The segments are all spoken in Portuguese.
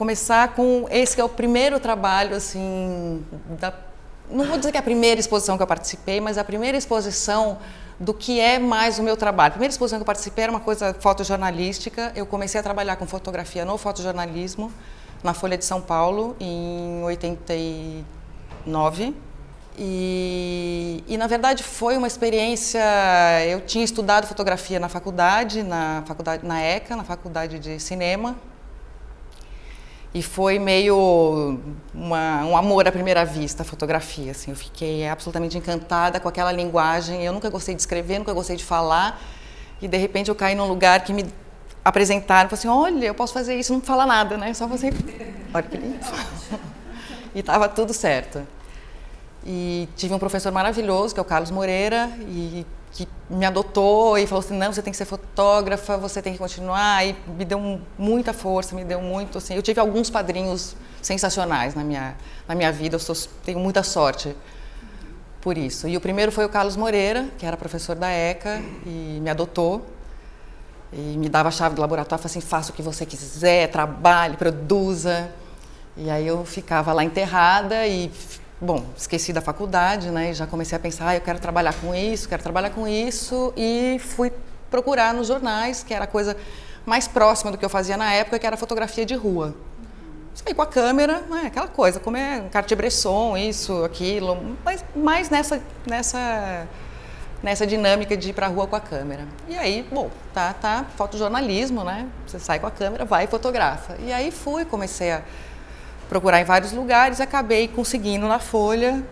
começar com esse que é o primeiro trabalho, assim, não vou dizer que é a primeira exposição que eu participei, mas a primeira exposição do que é mais o meu trabalho. A primeira exposição que eu participei era uma coisa fotojornalística. Eu comecei a trabalhar com fotografia no fotojornalismo, na Folha de São Paulo, em 89. E na verdade foi uma experiência. Eu tinha estudado fotografia na faculdade, na ECA, na Faculdade de Cinema, e foi meio um amor à primeira vista a fotografia. Assim, eu fiquei absolutamente encantada com aquela linguagem. Eu nunca gostei de escrever, nunca gostei de falar, e de repente eu caí num lugar que me apresentaram, falaram assim: olha, eu posso fazer isso, não falar nada, né? Só fazer. Olha que lindo. E estava tudo certo. E tive um professor maravilhoso, que é o Carlos Moreira, e que me adotou e falou assim: não, você tem que ser fotógrafa, você tem que continuar. E me deu muita força, me deu muito, assim. Eu tive alguns padrinhos sensacionais na minha vida, tenho muita sorte por isso. E o primeiro foi o Carlos Moreira, que era professor da ECA, e me adotou. E me dava a chave do laboratório, falava assim: faça o que você quiser, trabalhe, produza. E aí eu ficava lá enterrada e... Bom, esqueci da faculdade, né, e já comecei a pensar: eu quero trabalhar com isso, e fui procurar nos jornais, que era a coisa mais próxima do que eu fazia na época, que era fotografia de rua. Saí com a câmera, né, aquela coisa, como é Cartier-Bresson, isso, aquilo, mas mais nessa dinâmica de ir para a rua com a câmera. E aí, bom, tá, fotojornalismo, né, você sai com a câmera, vai e fotografa. E aí comecei a procurar em vários lugares, acabei conseguindo na Folha,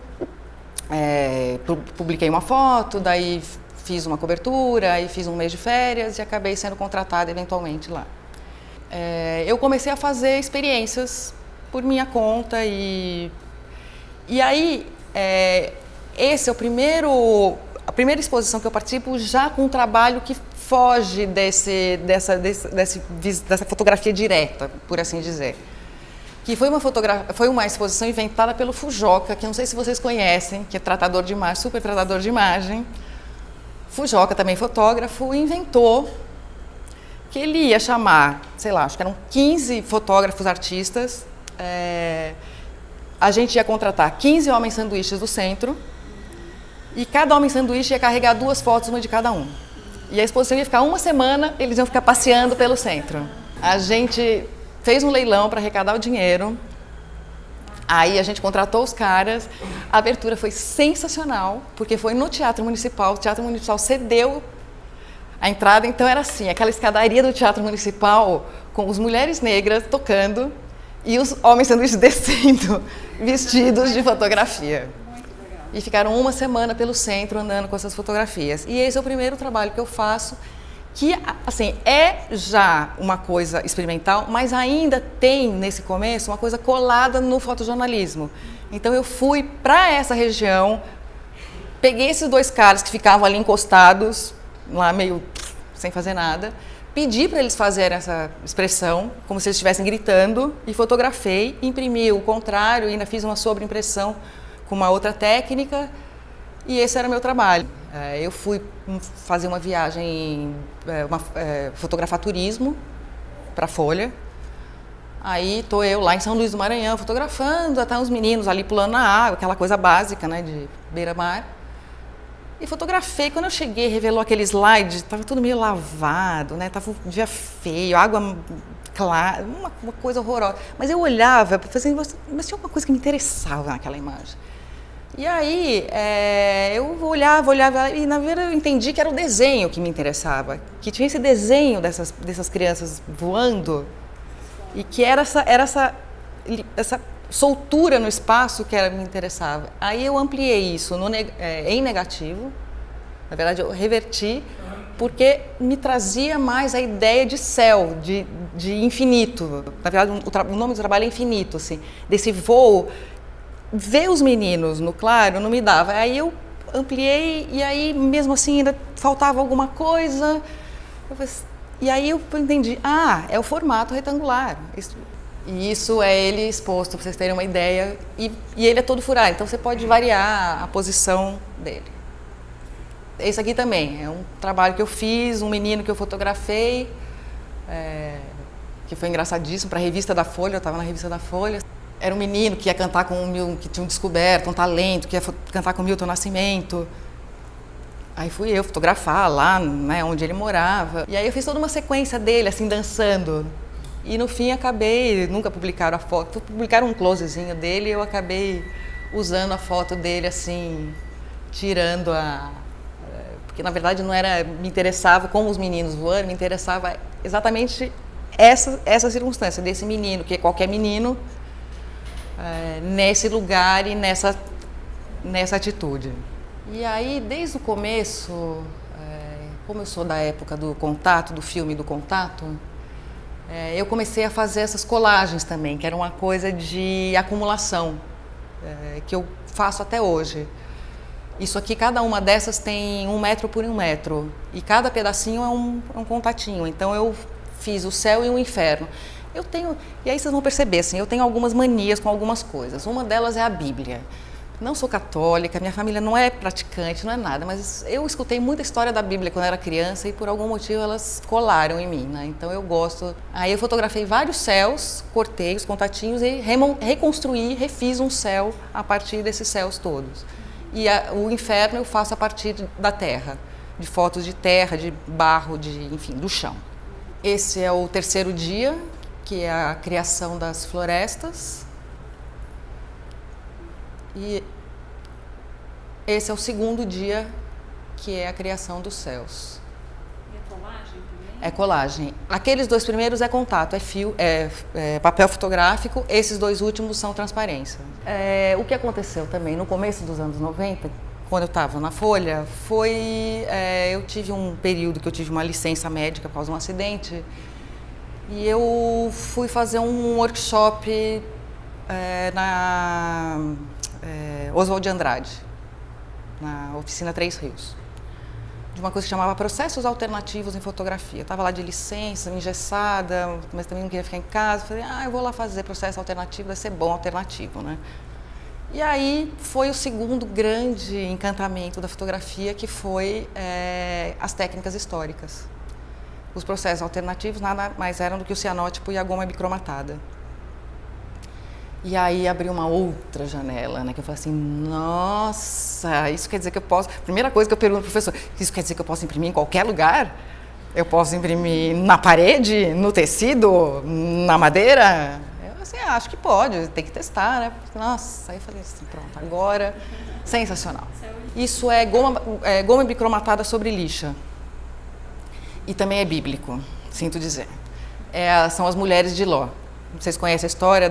publiquei uma foto, daí fiz uma cobertura, aí fiz um mês de férias e acabei sendo contratada eventualmente lá. Eu comecei a fazer experiências por minha conta e aí esse é a primeira exposição que eu participo já com um trabalho que foge dessa fotografia direta, por assim dizer. Que foi uma exposição inventada pelo Fujoca, que eu não sei se vocês conhecem, que é tratador de imagem, super tratador de imagem. Fujoca, também fotógrafo, inventou que ele ia chamar, sei lá, acho que eram 15 fotógrafos artistas. A gente ia contratar 15 homens sanduíches do centro, e cada homem sanduíche ia carregar 2 fotos, uma de cada um. E a exposição ia ficar uma semana, eles iam ficar passeando pelo centro. A gente fez um leilão para arrecadar o dinheiro, aí a gente contratou os caras, a abertura foi sensacional, porque foi no Teatro Municipal, o Teatro Municipal cedeu a entrada, então era assim, aquela escadaria do Teatro Municipal, com as mulheres negras tocando e os homens sanduíches descendo, vestidos de fotografia. E ficaram uma semana pelo centro andando com essas fotografias. E esse é o primeiro trabalho que eu faço, que, assim, é já uma coisa experimental, mas ainda tem, nesse começo, uma coisa colada no fotojornalismo. Então, eu fui para essa região, peguei esses 2 caras que ficavam ali encostados, lá meio sem fazer nada, pedi para eles fazerem essa expressão, como se eles estivessem gritando, e fotografei, imprimi o contrário, e ainda fiz uma sobreimpressão com uma outra técnica, e esse era o meu trabalho. Eu fui fazer uma viagem, fotografar turismo para a Folha. Aí estou eu lá em São Luís do Maranhão fotografando, até uns meninos ali pulando na água, aquela coisa básica, né, de beira-mar. E fotografei. Quando eu cheguei, revelou aquele slide, estava tudo meio lavado, né, estava um dia feio, água clara, uma coisa horrorosa. Mas eu olhava, mas tinha uma coisa que me interessava naquela imagem. E aí, eu olhava, e na verdade eu entendi que era o desenho que me interessava, que tinha esse desenho dessas crianças voando, e que era essa soltura no espaço que me interessava. Aí eu ampliei isso em negativo, na verdade eu reverti, porque me trazia mais a ideia de céu, de infinito. Na verdade, o nome do trabalho é infinito, assim, desse voo. Ver os meninos no claro não me dava. Aí eu ampliei e aí mesmo assim ainda faltava alguma coisa. E aí eu entendi, é o formato retangular. E isso é ele exposto, para vocês terem uma ideia. E ele é todo furado, então você pode variar a posição dele. Esse aqui também é um trabalho que eu fiz, um menino que eu fotografei. que foi engraçadíssimo, para a revista da Folha, eu estava na revista da Folha. Era um menino que ia cantar com que tinha descoberto um talento, que ia cantar com o Milton Nascimento. Aí fui eu fotografar lá, né, onde ele morava. E aí eu fiz toda uma sequência dele, assim, dançando. E no fim acabei, nunca publicaram a foto, publicaram um closezinho dele e eu acabei usando a foto dele, assim, tirando porque na verdade não era, me interessava como os meninos voando, me interessava exatamente essa circunstância desse menino, que é qualquer menino, nesse lugar e nessa atitude. E aí, desde o começo, como eu sou da época do Contato, do filme do Contato, eu comecei a fazer essas colagens também, que era uma coisa de acumulação, que eu faço até hoje. Isso aqui, cada uma dessas tem 1 metro por 1 metro, e cada pedacinho é um contatinho. Então eu fiz o céu e o inferno. E aí vocês vão perceber, assim, eu tenho algumas manias com algumas coisas. Uma delas é a Bíblia. Não sou católica, minha família não é praticante, não é nada, mas eu escutei muita história da Bíblia quando eu era criança e por algum motivo elas colaram em mim, né? Então eu gosto. Aí eu fotografei vários céus, cortei os contatinhos e reconstruí, refiz um céu a partir desses céus todos. E o inferno eu faço a partir da terra, de fotos de terra, de barro, enfim, do chão. Esse é o 3º dia, que é a criação das florestas. E esse é o 2º dia, que é a criação dos céus. E é colagem também? É colagem. Aqueles 2 primeiros é contato, é papel fotográfico, esses 2 últimos são transparência. O que aconteceu também no começo dos anos 90, quando eu estava na Folha, eu tive um período que eu tive uma licença médica após um acidente, e eu fui fazer um workshop na Oswald de Andrade, na oficina 3 Rios, de uma coisa que chamava Processos Alternativos em Fotografia. Eu estava lá de licença, engessada, mas também não queria ficar em casa. Falei, eu vou lá fazer processo alternativo, deve ser bom alternativo, né? E aí foi o 2º grande encantamento da fotografia, que foi as técnicas históricas. Os processos alternativos nada mais eram do que o cianótipo e a goma bicromatada. E aí abriu uma outra janela, né? Que eu falei assim, nossa, isso quer dizer que eu posso... Primeira coisa que eu pergunto ao professor, isso quer dizer que eu posso imprimir em qualquer lugar? Eu posso imprimir na parede, no tecido, na madeira? Eu assim, acho que pode, tem que testar, né? Nossa, aí eu falei assim, pronto, agora, sensacional. Isso é goma bicromatada sobre lixa. E também é bíblico, sinto dizer. São as mulheres de Ló. Vocês conhecem a história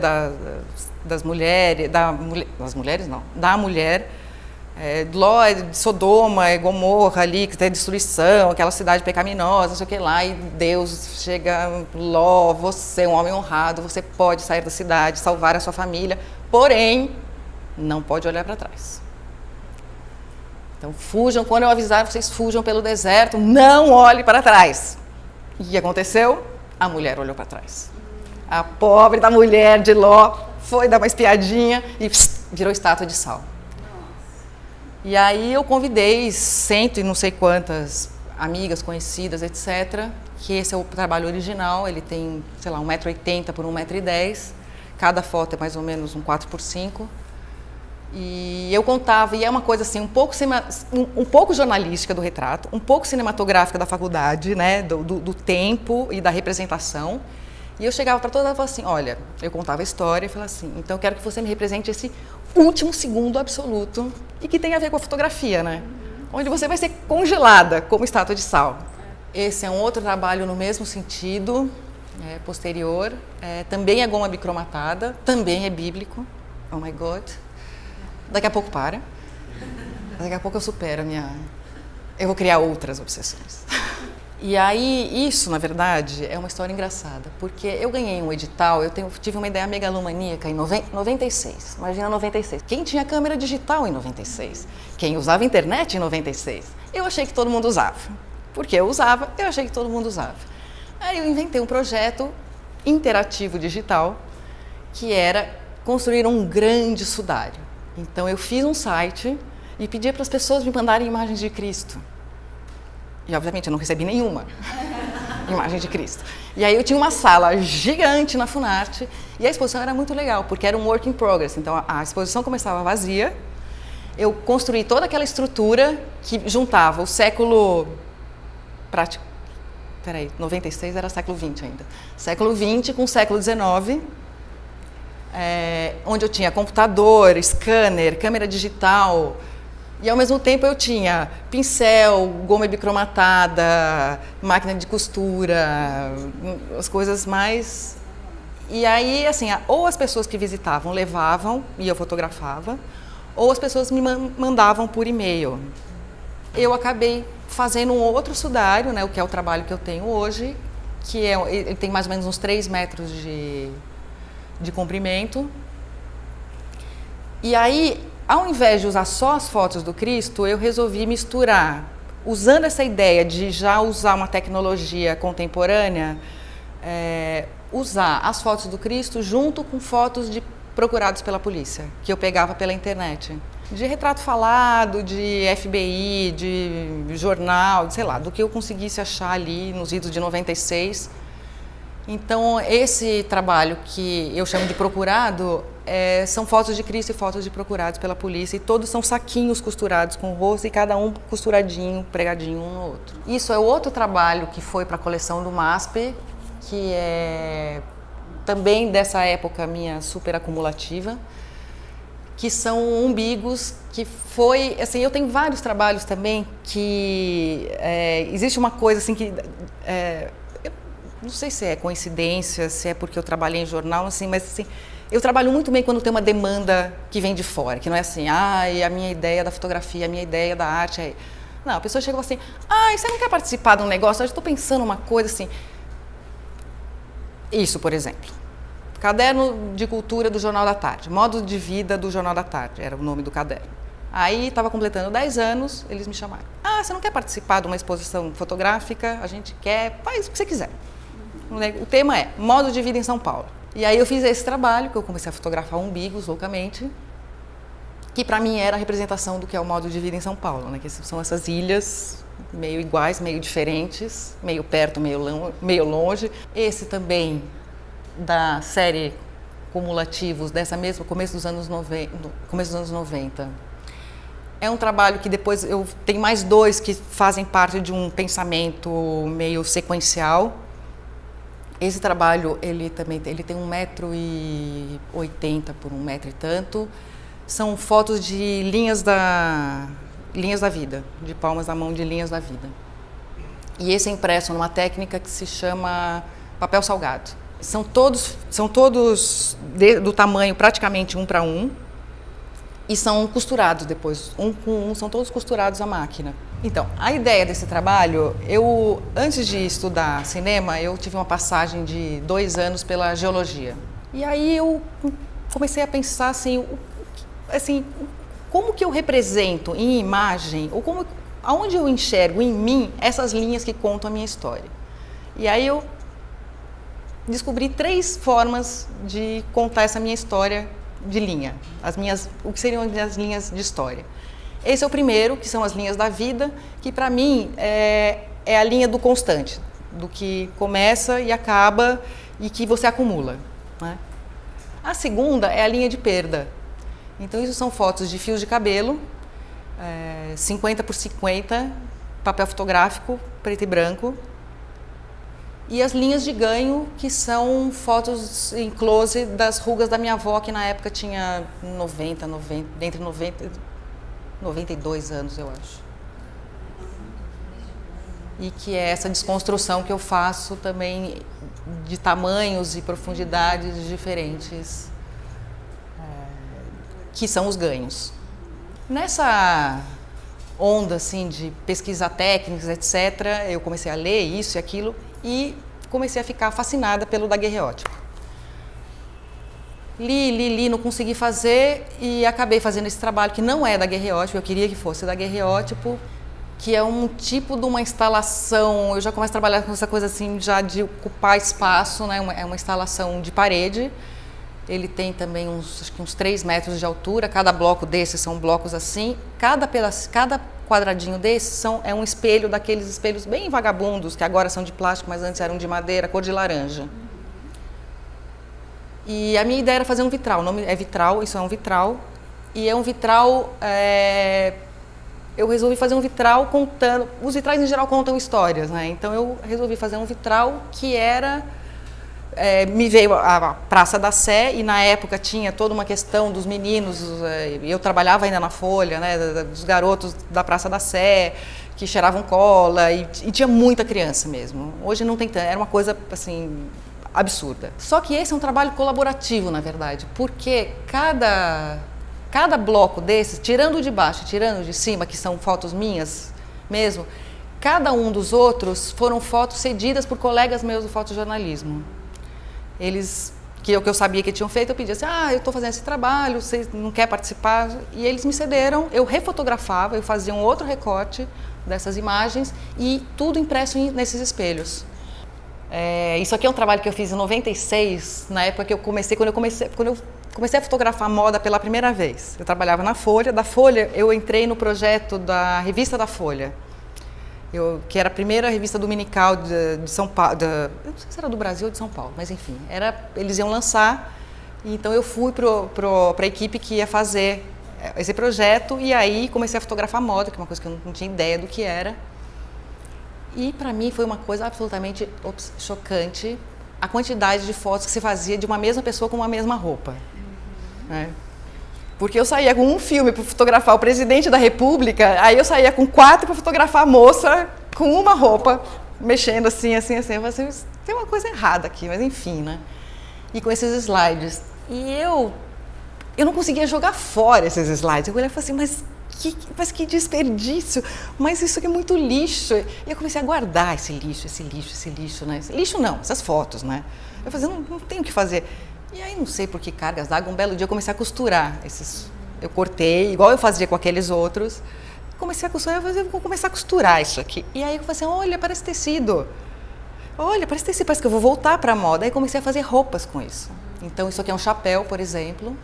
das mulheres, da mulher, Ló, de Sodoma, Gomorra ali, que tem destruição, aquela cidade pecaminosa, não sei o que lá, e Deus chega, Ló, você é um homem honrado, você pode sair da cidade, salvar a sua família, porém, não pode olhar para trás. Então fujam, quando eu avisar, vocês fujam pelo deserto, não olhe para trás. E o que aconteceu? A mulher olhou para trás. A pobre da mulher de Ló foi dar uma espiadinha e virou estátua de sal. E aí eu convidei 100 e não sei quantas amigas, conhecidas, etc., que esse é o trabalho original, ele tem, sei lá, 1,80 m por 1,10 m, cada foto é mais ou menos um 4x5. E eu contava, e é uma coisa assim, um pouco jornalística do retrato, um pouco cinematográfica da faculdade, né, do tempo e da representação. E eu chegava para todas e falava assim, olha, eu contava a história e falava assim, então eu quero que você me represente esse último segundo absoluto e que tem a ver com a fotografia, né? Onde você vai ser congelada como estátua de sal. Esse é um outro trabalho no mesmo sentido, posterior, também é goma bicromatada, também é bíblico, oh my God. Daqui a pouco para, daqui a pouco eu supero eu vou criar outras obsessões. E aí, isso, na verdade, é uma história engraçada, porque eu ganhei um edital, tive uma ideia megalomaníaca em 96, imagina 96. Quem tinha câmera digital em 96? Quem usava internet em 96? Eu achei que todo mundo usava. Porque eu usava, eu achei que todo mundo usava. Aí eu inventei um projeto interativo digital, que era construir um grande sudário. Então eu fiz um site e pedi para as pessoas me mandarem imagens de Cristo. E, obviamente, eu não recebi nenhuma. imagem de Cristo. E aí eu tinha uma sala gigante na Funarte e a exposição era muito legal, porque era um work in progress. Então a exposição começava vazia, eu construí toda aquela estrutura que juntava o século... 96 era século XX ainda. Século XX com século XIX, onde eu tinha computador, scanner, câmera digital, e ao mesmo tempo eu tinha pincel, goma bicromatada, máquina de costura, as coisas mais... E aí, assim, ou as pessoas que visitavam levavam e eu fotografava, ou as pessoas me mandavam por e-mail. Eu acabei fazendo um outro sudário, né, o que é o trabalho que eu tenho hoje, que ele tem mais ou menos uns 3 metros de comprimento. E aí, ao invés de usar só as fotos do Cristo, eu resolvi misturar, usando essa ideia de já usar uma tecnologia contemporânea, usar as fotos do Cristo junto com fotos de procurados pela polícia, que eu pegava pela internet. De retrato falado, de FBI, de jornal, sei lá, do que eu conseguisse achar ali nos idos de 96. Então, esse trabalho que eu chamo de procurado, são fotos de Cristo e fotos de procurados pela polícia, e todos são saquinhos costurados com o rosto e cada um costuradinho, pregadinho um no outro. Isso é outro trabalho que foi para a coleção do MASP, que é também dessa época minha super acumulativa, que são umbigos, que foi, assim, eu tenho vários trabalhos também que existe uma coisa assim que, eu não sei se é coincidência, se é porque eu trabalhei em jornal, assim, mas assim, eu trabalho muito bem quando tem uma demanda que vem de fora, que não é assim, a minha ideia da fotografia, a minha ideia da arte é... Não, a pessoa chega e fala assim, você não quer participar de um negócio? Eu estou pensando uma coisa assim... Isso, por exemplo. Caderno de Cultura do Jornal da Tarde, Modo de Vida do Jornal da Tarde, era o nome do caderno. Aí estava completando 10 anos, eles me chamaram. Você não quer participar de uma exposição fotográfica? A gente quer, faz o que você quiser. O tema é Modo de Vida em São Paulo. E aí eu fiz esse trabalho, que eu comecei a fotografar umbigos loucamente, que para mim era a representação do que é o modo de vida em São Paulo, né? Que são essas ilhas meio iguais, meio diferentes, meio perto, meio longe. Esse também da série Cumulativos, dessa mesma, começo dos anos 90. É um trabalho que depois eu tenho mais 2 que fazem parte de um pensamento meio sequencial. Esse trabalho, ele tem 1,80 m por 1 metro e tanto. São fotos de linhas da vida, de palmas da mão de linhas da vida. E esse é impresso numa técnica que se chama papel salgado. São todos do tamanho praticamente 1 para 1 e são costurados depois, um com um, são todos costurados à máquina. Então, a ideia desse trabalho, antes de estudar cinema, eu tive uma passagem de 2 anos pela geologia. E aí eu comecei a pensar assim, como que eu represento em imagem, ou aonde eu enxergo em mim essas linhas que contam a minha história. E aí eu descobri 3 formas de contar essa minha história de linha, o que seriam as minhas linhas de história. Esse é o primeiro, que são as linhas da vida, que para mim é a linha do constante, do que começa e acaba e que você acumula, né? A segunda é a linha de perda. Então isso são fotos de fios de cabelo, 50 por 50, papel fotográfico, preto e branco. E as linhas de ganho, que são fotos em close das rugas da minha avó, que na época tinha entre 90 e 92 anos, eu acho. E que é essa desconstrução que eu faço também de tamanhos e profundidades diferentes, que são os ganhos. Nessa onda assim, de pesquisa técnicas, etc., eu comecei a ler isso e aquilo, e comecei a ficar fascinada pelo daguerreótipo. Li, não consegui fazer e acabei fazendo esse trabalho que não é daguerreótipo, eu queria que fosse daguerreótipo, que é um tipo de uma instalação, eu já começo a trabalhar com essa coisa assim, já de ocupar espaço, né? É uma instalação de parede, ele tem também acho que uns 3 metros de altura, cada bloco desses são blocos assim, cada quadradinho desse é um espelho daqueles espelhos bem vagabundos, que agora são de plástico, mas antes eram de madeira, cor de laranja. E a minha ideia era fazer um vitral, o nome é vitral, isso é um vitral. E é um vitral, eu resolvi fazer um vitral contando, os vitrais em geral contam histórias, né? Então eu resolvi fazer um vitral que era, me veio a Praça da Sé, e na época tinha toda uma questão dos meninos, eu trabalhava ainda na Folha, né, dos garotos da Praça da Sé, que cheiravam cola, e tinha muita criança mesmo. Hoje não tem tanto, era uma coisa assim, absurda. Só que esse é um trabalho colaborativo, na verdade, porque cada bloco desses, tirando o de baixo e tirando o de cima, que são fotos minhas mesmo, cada um dos outros foram fotos cedidas por colegas meus do fotojornalismo. Eles, que eu sabia que tinham feito, eu pedi assim, eu estou fazendo esse trabalho, você não quer participar? E eles me cederam, eu refotografava, eu fazia um outro recorte dessas imagens e tudo impresso nesses espelhos. Isso aqui é um trabalho que eu fiz em 96, na época que eu comecei, quando eu comecei a fotografar moda pela primeira vez. Eu trabalhava na Folha, da Folha eu entrei no projeto da revista da Folha, que era a primeira revista dominical de São Paulo, eu não sei se era do Brasil ou de São Paulo, mas enfim, eles iam lançar, então eu fui para a equipe que ia fazer esse projeto, e aí comecei a fotografar moda, que é uma coisa que eu não tinha ideia do que era. E para mim foi uma coisa absolutamente chocante a quantidade de fotos que se fazia de uma mesma pessoa com uma mesma roupa. Né? Porque eu saía com um filme para fotografar o presidente da República, aí eu saía com 4 para fotografar a moça com uma roupa, mexendo assim. Eu falei assim, tem uma coisa errada aqui, mas enfim, né? E com esses slides. E eu não conseguia jogar fora esses slides. Eu olhava e falei assim, mas que desperdício, mas isso aqui é muito lixo. E eu comecei a guardar esse lixo, né? Lixo não, essas fotos, né? Eu falei, não tenho o que fazer. E aí, não sei por que cargas d'água, um belo dia eu comecei a costurar esses. Eu cortei, igual eu fazia com aqueles outros. Comecei a costurar, vou começar a costurar isso aqui. E aí eu falei assim, olha, parece tecido. Olha, parece tecido, parece que eu vou voltar para a moda. Aí comecei a fazer roupas com isso. Então, isso aqui é um chapéu, por exemplo.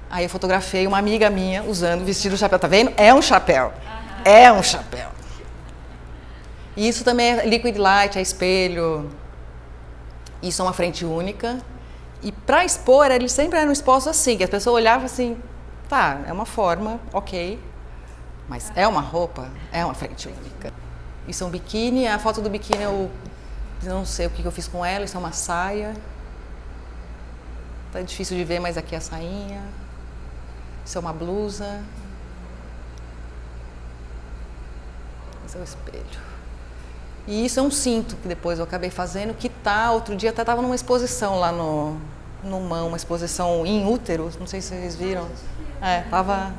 Aí eu fotografei uma amiga minha usando o vestido chapéu. Tá vendo? É um chapéu. É um chapéu. E isso também é liquid light, é espelho. Isso é uma frente única. E para expor, eles sempre eram expostos assim, que as pessoas olhavam assim, tá, é uma forma, ok. Mas é uma roupa, é uma frente única. Isso é um biquíni, a foto do biquíni eu não sei o que eu fiz com ela, isso é uma saia. Tá difícil de ver, mas aqui é a sainha. Isso é uma blusa. Esse é o espelho. E isso é um cinto que depois eu acabei fazendo, que outro dia até estava numa exposição lá no MAM, uma exposição em útero, não sei se vocês viram. Tava.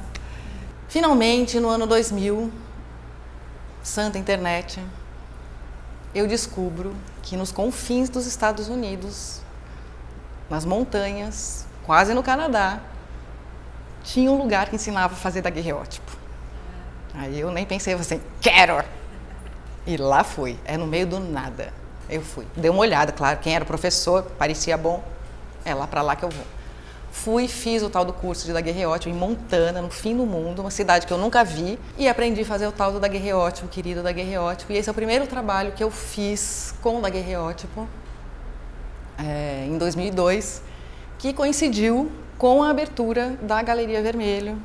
Finalmente, no ano 2000, santa internet, eu descubro que nos confins dos Estados Unidos, nas montanhas, quase no Canadá, tinha um lugar que ensinava a fazer daguerreótipo. Aí eu nem pensei assim, quero! E lá fui, no meio do nada. Eu fui, dei uma olhada, claro, quem era o professor, parecia bom, lá para lá que eu vou. Fui, fiz o tal do curso de daguerreótipo em Montana, no fim do mundo, uma cidade que eu nunca vi, e aprendi a fazer o tal do daguerreótipo, querido daguerreótipo. E esse é o primeiro trabalho que eu fiz com o daguerreótipo, em 2002, que coincidiu com a abertura da Galeria Vermelho.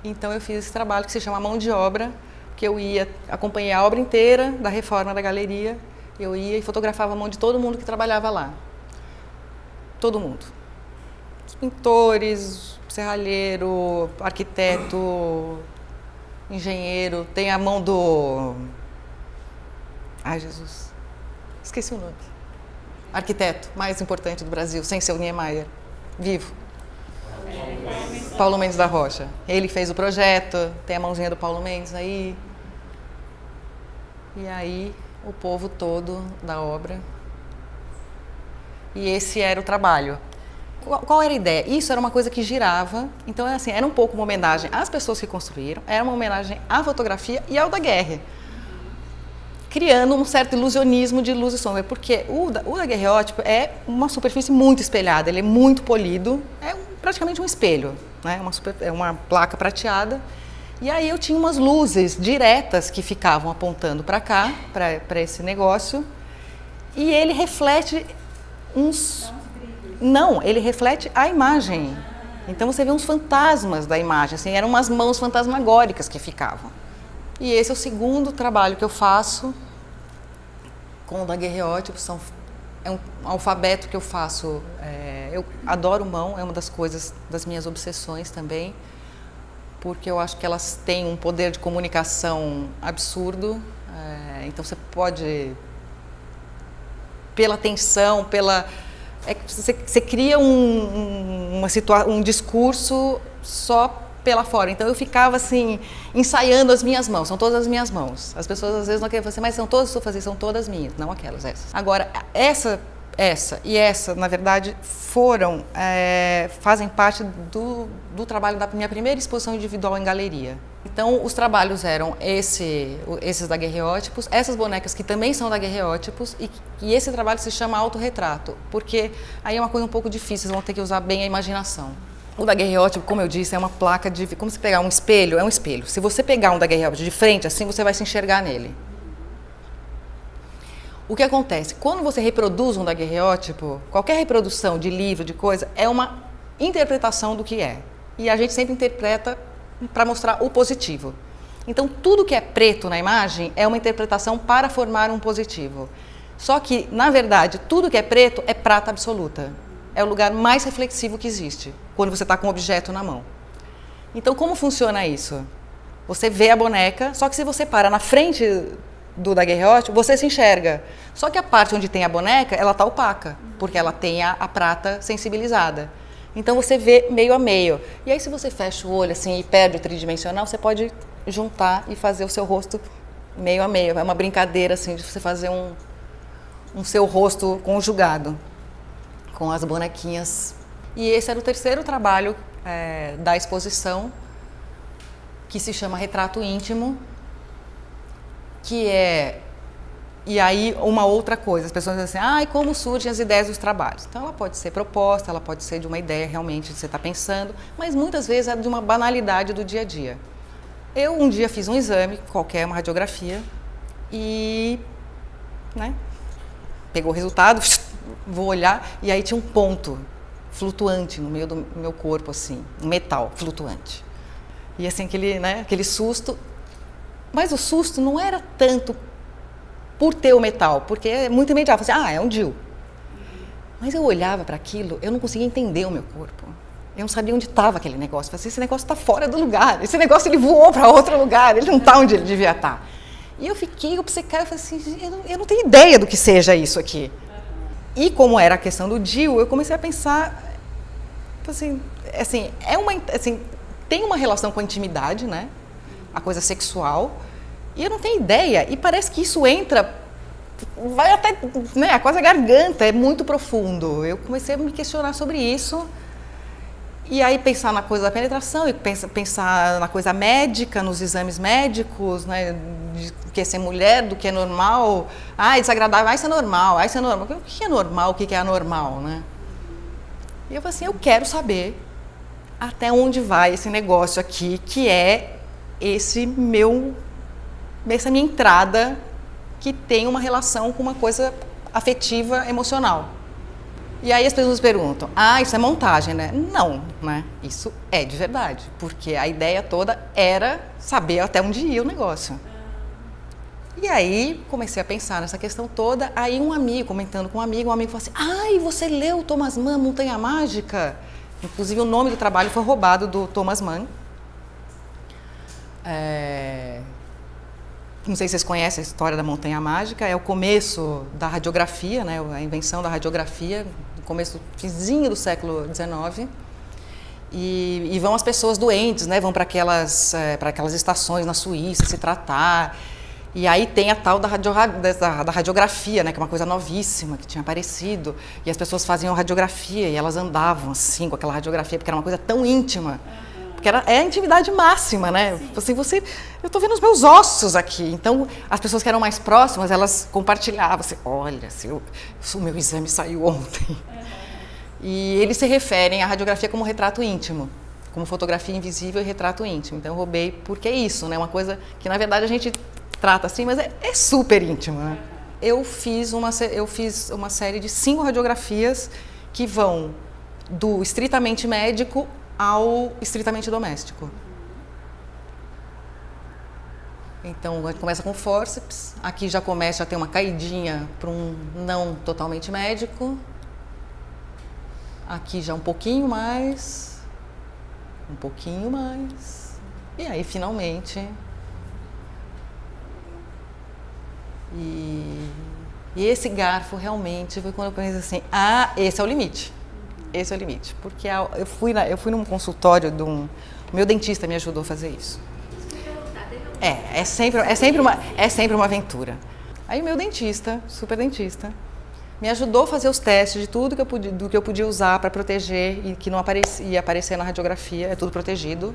Então eu fiz esse trabalho que se chama Mão de Obra, que eu ia acompanhar a obra inteira da reforma da galeria, eu ia e fotografava a mão de todo mundo que trabalhava lá. Todo mundo. Os pintores, serralheiro, arquiteto, engenheiro, tem a mão do... Ai, Jesus, esqueci o nome. Arquiteto mais importante do Brasil, sem ser o Niemeyer, vivo. Paulo Mendes da Rocha. Ele fez o projeto, tem a mãozinha do Paulo Mendes aí. E aí, o povo todo da obra. E esse era o trabalho. Qual era a ideia? Isso era uma coisa que girava, então assim, era um pouco uma homenagem às pessoas que construíram, era uma homenagem à fotografia e ao daguerre, criando um certo ilusionismo de luz e sombra, porque o daguerreótipo é uma superfície muito espelhada, ele é muito polido, praticamente um espelho, né? É uma placa prateada, E aí eu tinha umas luzes diretas que ficavam apontando para cá, para esse negócio, e ele reflete uns... Não, ele reflete a imagem. Então você vê uns fantasmas da imagem, assim, eram umas mãos fantasmagóricas que ficavam. E esse é o segundo trabalho que eu faço com o daguerreótipo. É um alfabeto que eu faço. Eu adoro mão, é uma das coisas, das minhas obsessões também, porque eu acho que elas têm um poder de comunicação absurdo. Então você pode, pela tensão, você cria um discurso só pela fora. Então eu ficava assim, ensaiando as minhas mãos, são todas as minhas mãos. As pessoas às vezes não querem fazer, mas são todas, são todas minhas, não aquelas, essas. Agora, essa e essa, na verdade, fazem parte do trabalho da minha primeira exposição individual em galeria. Então, os trabalhos eram esses daguerreótipos, essas bonecas que também são daguerreótipos, e esse trabalho se chama autorretrato, porque aí é uma coisa um pouco difícil, vocês vão ter que usar bem a imaginação. O daguerreótipo, como eu disse, é uma placa de... Como se pegar um espelho, é um espelho. Se você pegar um daguerreótipo de frente, assim, você vai se enxergar nele. O que acontece? Quando você reproduz um daguerreótipo, qualquer reprodução de livro, de coisa, é uma interpretação do que é. E a gente sempre interpreta para mostrar o positivo. Então, tudo que é preto na imagem é uma interpretação para formar um positivo. Só que, na verdade, tudo que é preto é prata absoluta. É o lugar mais reflexivo que existe, quando você está com o objeto na mão. Então, como funciona isso? Você vê a boneca, só que se você para na frente do daguerreótipo, você se enxerga. Só que a parte onde tem a boneca, ela está opaca, porque ela tem a prata sensibilizada. Então você vê meio a meio. E aí se você fecha o olho assim e perde o tridimensional, você pode juntar e fazer o seu rosto meio a meio. É uma brincadeira assim de você fazer um seu rosto conjugado com as bonequinhas. E esse era o terceiro trabalho da exposição, que se chama Retrato Íntimo, que é... E aí, uma outra coisa, as pessoas dizem assim, como surgem as ideias dos trabalhos? Então, ela pode ser proposta, ela pode ser de uma ideia realmente que você está pensando, mas muitas vezes é de uma banalidade do dia a dia. Eu um dia fiz um exame, qualquer, uma radiografia, e pegou o resultado, vou olhar, e aí tinha um ponto flutuante no meio do meu corpo, assim, um metal flutuante. E assim, aquele susto, mas o susto não era tanto por ter o metal, porque é muito imediato, assim, é um DIU. Mas eu olhava para aquilo, eu não conseguia entender o meu corpo. Eu não sabia onde estava aquele negócio. Eu falei, esse negócio está fora do lugar, esse negócio ele voou para outro lugar, ele não está onde ele devia estar. E eu fiquei obcecada, eu falei assim, eu não tenho ideia do que seja isso aqui. E como era a questão do DIU, eu comecei a pensar, assim, tem uma relação com a intimidade, né? A coisa sexual, e eu não tenho ideia, e parece que isso entra, vai até, quase a garganta, é muito profundo. Eu comecei a me questionar sobre isso, e aí pensar na coisa da penetração, e pensar na coisa médica, nos exames médicos, de que é ser mulher, do que é normal, é desagradável, isso é normal, isso é normal. O que é normal, o que é anormal, né? E eu falei assim, eu quero saber até onde vai esse negócio aqui, que é essa minha entrada que tem uma relação com uma coisa afetiva, emocional. E aí as pessoas perguntam, isso é montagem, né? Não, né? Isso é de verdade, porque a ideia toda era saber até onde ia o negócio. E aí comecei a pensar nessa questão toda, aí um amigo, comentando com um amigo falou assim, você leu o Thomas Mann, Montanha Mágica? Inclusive o nome do trabalho foi roubado do Thomas Mann. Não sei se vocês conhecem a história da Montanha Mágica, é o começo da radiografia, a invenção da radiografia, no começo, finzinho do século XIX. E vão as pessoas doentes, vão para aquelas estações na Suíça se tratar. E aí tem a tal da radiografia, que é uma coisa novíssima, que tinha aparecido. E as pessoas faziam radiografia e elas andavam assim com aquela radiografia, porque era uma coisa tão íntima. Porque é a intimidade máxima, Assim, eu estou vendo os meus ossos aqui. Então, as pessoas que eram mais próximas, elas compartilhavam. Assim, olha, o meu exame saiu ontem. E eles se referem à radiografia como retrato íntimo. como fotografia invisível e retrato íntimo. Então eu roubei porque é isso, né? Uma coisa que na verdade a gente trata assim, mas é super íntimo, né? Eu fiz uma série de 5 radiografias que vão do estritamente médico ao estritamente doméstico. Então, a gente começa com fórceps, aqui já começa a ter uma caidinha para um não totalmente médico, aqui já um pouquinho mais, e aí finalmente. E esse garfo realmente foi quando eu pensei assim, esse é o limite, porque eu fui num consultório o meu dentista me ajudou a fazer isso. É sempre uma aventura. Aí o meu dentista, super dentista, me ajudou a fazer os testes de tudo que eu podia usar para proteger e que não ia aparecer na radiografia, é tudo protegido.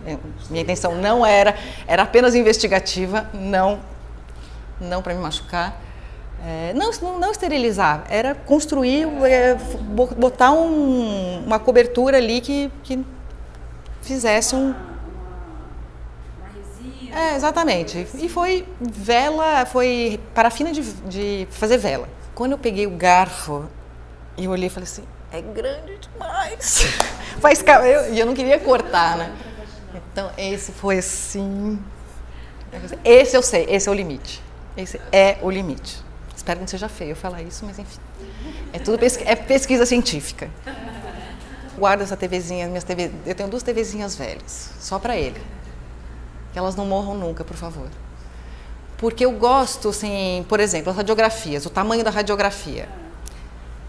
Minha intenção não era apenas investigativa, não para me machucar. Não esterilizar, era construir, botar uma cobertura ali que fizesse um... exatamente. E foi parafina de fazer vela. Quando eu peguei o garfo, eu olhei e falei assim, é grande demais. E eu não queria cortar, né? Então, esse foi assim... Esse eu sei, esse é o limite. Esse é o limite. Espero que não seja feio eu falar isso, mas enfim. É tudo pesquisa científica. Guardo essa TVzinha, eu tenho 2 TVzinhas velhas, só para ele. Que elas não morram nunca, por favor. Porque eu gosto, assim, por exemplo, as radiografias, o tamanho da radiografia.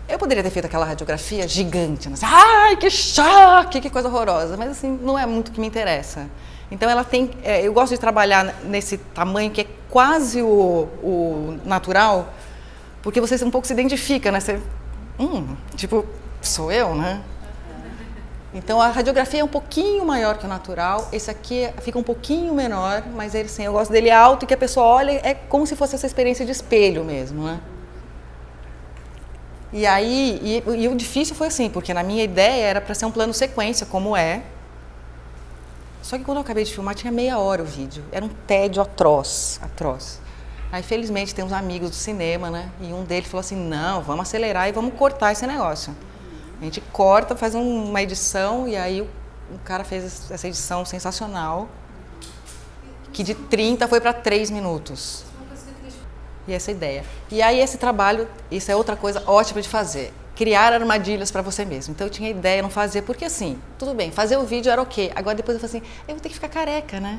Eu poderia ter feito aquela radiografia gigante, né? Ai, que choque, que coisa horrorosa, mas assim, não é muito o que me interessa. Então ela tem, eu gosto de trabalhar nesse tamanho que é quase o natural, porque você um pouco se identifica, né? Você, tipo, sou eu, né? Então a radiografia é um pouquinho maior que o natural, esse aqui fica um pouquinho menor, mas ele, sim, eu gosto dele alto e que a pessoa olha, é como se fosse essa experiência de espelho mesmo, né? E aí, e o difícil foi assim, porque na minha ideia era para ser um plano sequência, como é. Só que quando eu acabei de filmar tinha meia hora o vídeo, era um tédio atroz. Aí felizmente tem uns amigos do cinema, né? E um deles falou assim, não, vamos acelerar e vamos cortar esse negócio. A gente corta, faz uma edição e aí o cara fez essa edição sensacional, que de 30 foi para 3 minutos. E essa ideia. E aí esse trabalho, isso é outra coisa ótima de fazer, criar armadilhas para você mesmo. Então eu tinha ideia, não fazia, porque assim, tudo bem, fazer o vídeo era ok. Agora depois eu falei assim, eu vou ter que ficar careca, né?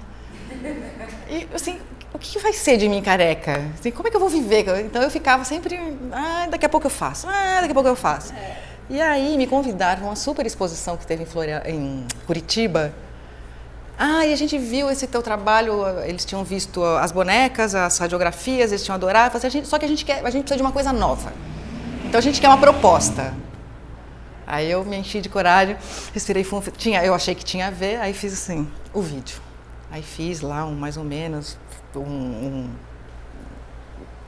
E assim, o que vai ser de mim careca? Assim, como é que eu vou viver? Então eu ficava sempre, daqui a pouco eu faço, daqui a pouco eu faço. E aí me convidaram a uma super exposição que teve em Curitiba. E a gente viu esse teu trabalho, eles tinham visto as bonecas, as radiografias, eles tinham adorado, só que a gente precisa de uma coisa nova. Então a gente quer uma proposta. Aí eu me enchi de coragem, respirei fundo, eu achei que tinha a ver, aí fiz assim, o vídeo. Aí fiz lá mais ou menos,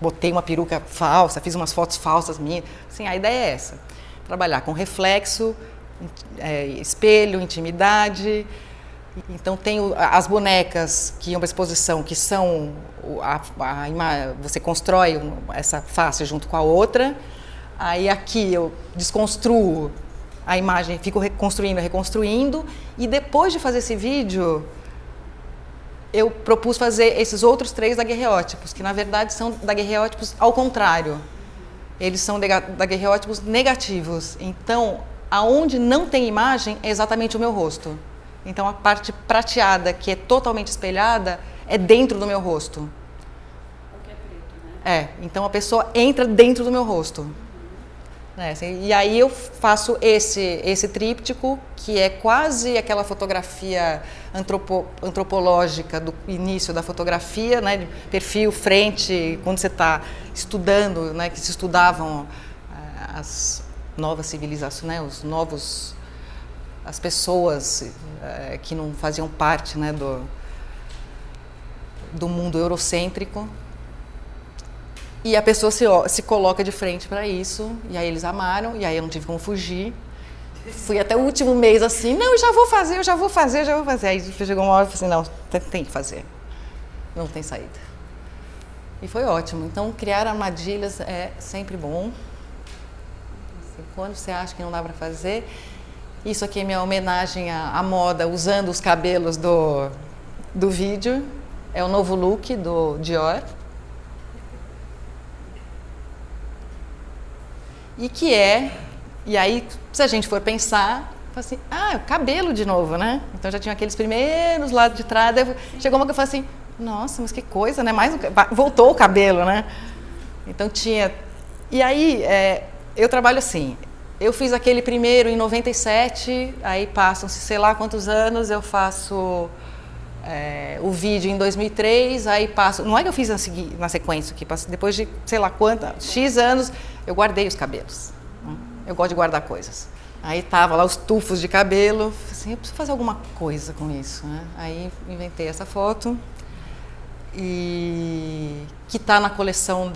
botei uma peruca falsa, fiz umas fotos falsas minhas. Assim, a ideia é essa. Trabalhar com reflexo, espelho, intimidade. Então tem as bonecas que iam para a exposição, que são você constrói essa face junto com a outra. Aí aqui eu desconstruo a imagem, fico reconstruindo. E depois de fazer esse vídeo, eu propus fazer esses outros 3 daguerreótipos, que na verdade são daguerreótipos ao contrário. Eles são daguerreótipos negativos. Então, aonde não tem imagem é exatamente o meu rosto. Então, a parte prateada, que é totalmente espelhada, é dentro do meu rosto. Porque é preto, né? Então a pessoa entra dentro do meu rosto. E aí eu faço esse tríptico, que é quase aquela fotografia antropológica do início da fotografia, né, de perfil, frente, quando você está estudando, né, que se estudavam as novas civilizações, né, as pessoas que não faziam parte, né, do mundo eurocêntrico. E a pessoa se coloca de frente para isso, e aí eles amaram, e aí eu não tive como fugir. Fui até o último mês assim, não, eu já vou fazer. Aí chegou uma hora e falei assim, não, tem que fazer. Não tem saída. E foi ótimo. Então, criar armadilhas é sempre bom. Assim, quando você acha que não dá para fazer. Isso aqui é minha homenagem à moda, usando os cabelos do vídeo. É o novo look do Dior. E aí, se a gente for pensar, assim, o cabelo de novo, né? Então já tinha aqueles primeiros lá de trás, chegou uma que eu falei assim, nossa, mas que coisa, né? Voltou o cabelo, né? Então tinha... E aí, eu trabalho assim, eu fiz aquele primeiro em 97, aí passam-se sei lá quantos anos, eu faço o vídeo em 2003, aí passo... Não é que eu fiz na sequência, que depois de sei lá X anos, eu guardei os cabelos. Eu gosto de guardar coisas. Aí tava lá os tufos de cabelo, assim, eu preciso fazer alguma coisa com isso, né? Aí inventei essa foto, e que está na coleção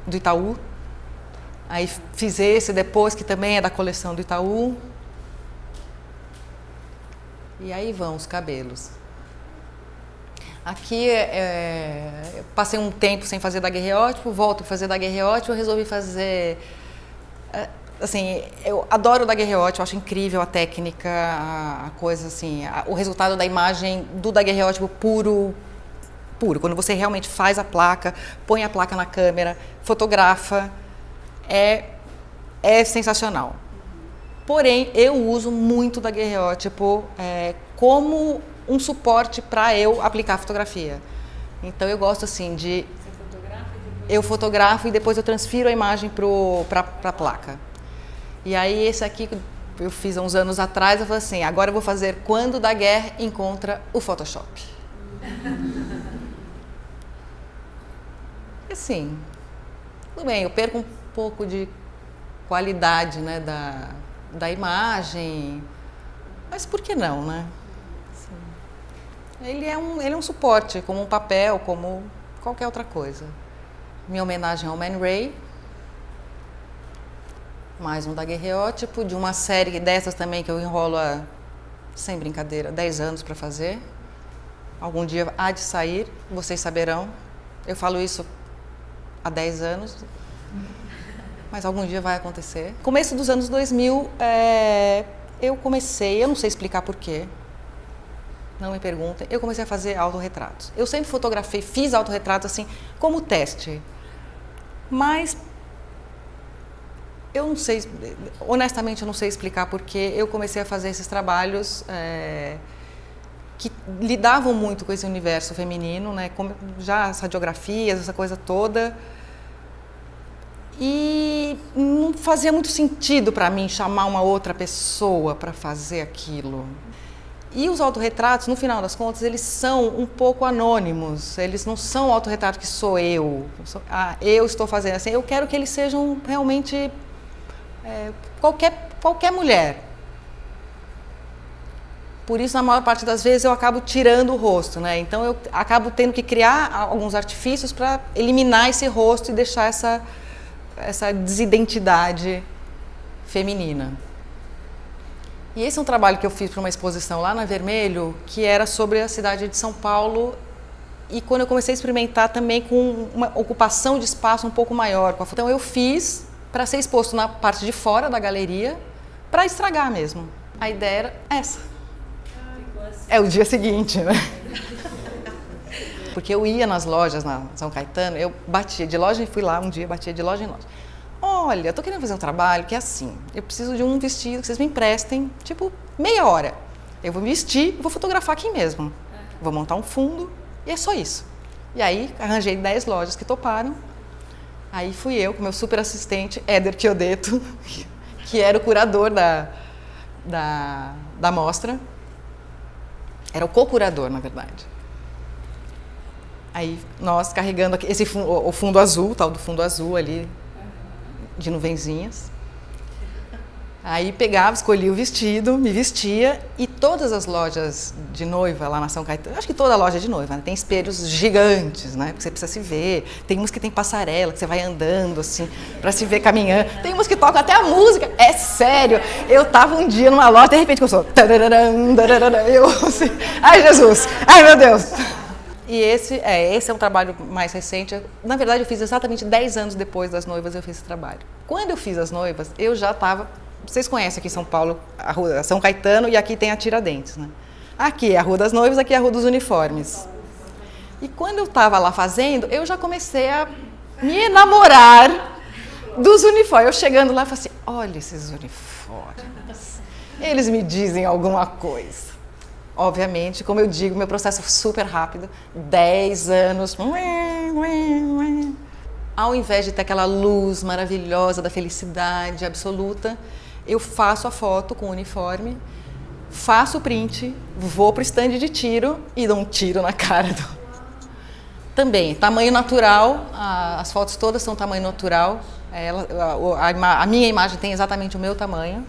do Itaú. Aí fiz esse depois, que também é da coleção do Itaú. E aí vão os cabelos. Aqui eu passei um tempo sem fazer daguerreótipo, volto a fazer daguerreótipo, eu resolvi fazer... Assim, eu adoro o daguerreótipo, acho incrível a técnica, a coisa assim, o resultado da imagem do daguerreótipo puro, quando você realmente faz a placa, põe a placa na câmera, fotografa, é sensacional. Porém, eu uso muito daguerreótipo como um suporte para eu aplicar a fotografia. Então eu gosto assim de... Eu fotografo e depois eu transfiro a imagem para a placa. E aí esse aqui eu fiz há uns anos atrás, eu falei assim, agora eu vou fazer quando o Daguerre encontra o Photoshop. E assim, tudo bem, eu perco um pouco de qualidade, né, da imagem, mas por que não, né? Assim, ele é um suporte, como um papel, como qualquer outra coisa. Minha homenagem ao Man Ray, mais um daguerreótipo, de uma série dessas também que eu enrolo sem brincadeira, 10 anos para fazer. Algum dia há de sair, vocês saberão. Eu falo isso há 10 anos, mas algum dia vai acontecer. Começo dos anos 2000, eu não sei explicar porquê, não me perguntem, eu comecei a fazer autorretratos. Eu sempre fotografei, fiz autorretratos assim, como teste. Mas eu não sei, honestamente eu não sei explicar porque eu comecei a fazer esses trabalhos que lidavam muito com esse universo feminino, né? Como já as radiografias, essa coisa toda. E não fazia muito sentido para mim chamar uma outra pessoa para fazer aquilo. E os autorretratos, no final das contas, eles são um pouco anônimos, eles não são o autorretrato que sou eu. Eu estou fazendo assim, eu quero que eles sejam realmente qualquer mulher. Por isso, na maior parte das vezes, eu acabo tirando o rosto, né? Então, eu acabo tendo que criar alguns artifícios para eliminar esse rosto e deixar essa desidentidade feminina. E esse é um trabalho que eu fiz para uma exposição lá na Vermelho, que era sobre a cidade de São Paulo, e quando eu comecei a experimentar também com uma ocupação de espaço um pouco maior. Então eu fiz para ser exposto na parte de fora da galeria, para estragar mesmo. A ideia era essa. É o dia seguinte, né? Porque eu ia nas lojas na São Caetano, eu batia de loja e fui lá um dia, batia de loja em loja. Olha, eu tô querendo fazer um trabalho que é assim, eu preciso de um vestido que vocês me emprestem, tipo, meia hora. Eu vou me vestir e vou fotografar aqui mesmo. Vou montar um fundo e é só isso. E aí, arranjei 10 lojas que toparam. Aí fui eu com meu super assistente, Éder Chiodeto, que era o curador da mostra. Era o co-curador, na verdade. Aí, nós carregando o fundo azul, tal do fundo azul ali, de nuvenzinhas. Aí pegava, escolhia o vestido, me vestia e todas as lojas de noiva lá na São Caetano, acho que toda loja de noiva, né, tem espelhos gigantes, né, que você precisa se ver. Tem uns que tem passarela, que você vai andando assim, para se ver caminhando. Tem uns que tocam até a música. É sério. Eu tava um dia numa loja, de repente começou. Eu assim, ai Jesus, ai meu Deus. E esse é um trabalho mais recente. Na verdade, eu fiz exatamente 10 anos depois das noivas, eu fiz esse trabalho. Quando eu fiz as noivas, eu já estava... Vocês conhecem aqui em São Paulo a Rua São Caetano e aqui tem a Tiradentes, né? Aqui é a Rua das Noivas, aqui é a Rua dos Uniformes. E quando eu estava lá fazendo, eu já comecei a me enamorar dos uniformes. Eu chegando lá, falei assim, olha esses uniformes, eles me dizem alguma coisa. Obviamente, como eu digo, meu processo é super rápido, 10 anos. Ao invés de ter aquela luz maravilhosa da felicidade absoluta, eu faço a foto com o uniforme, faço o print, vou pro stand de tiro e dou um tiro na cara do... Também, tamanho natural, as fotos todas são tamanho natural, a minha imagem tem exatamente o meu tamanho.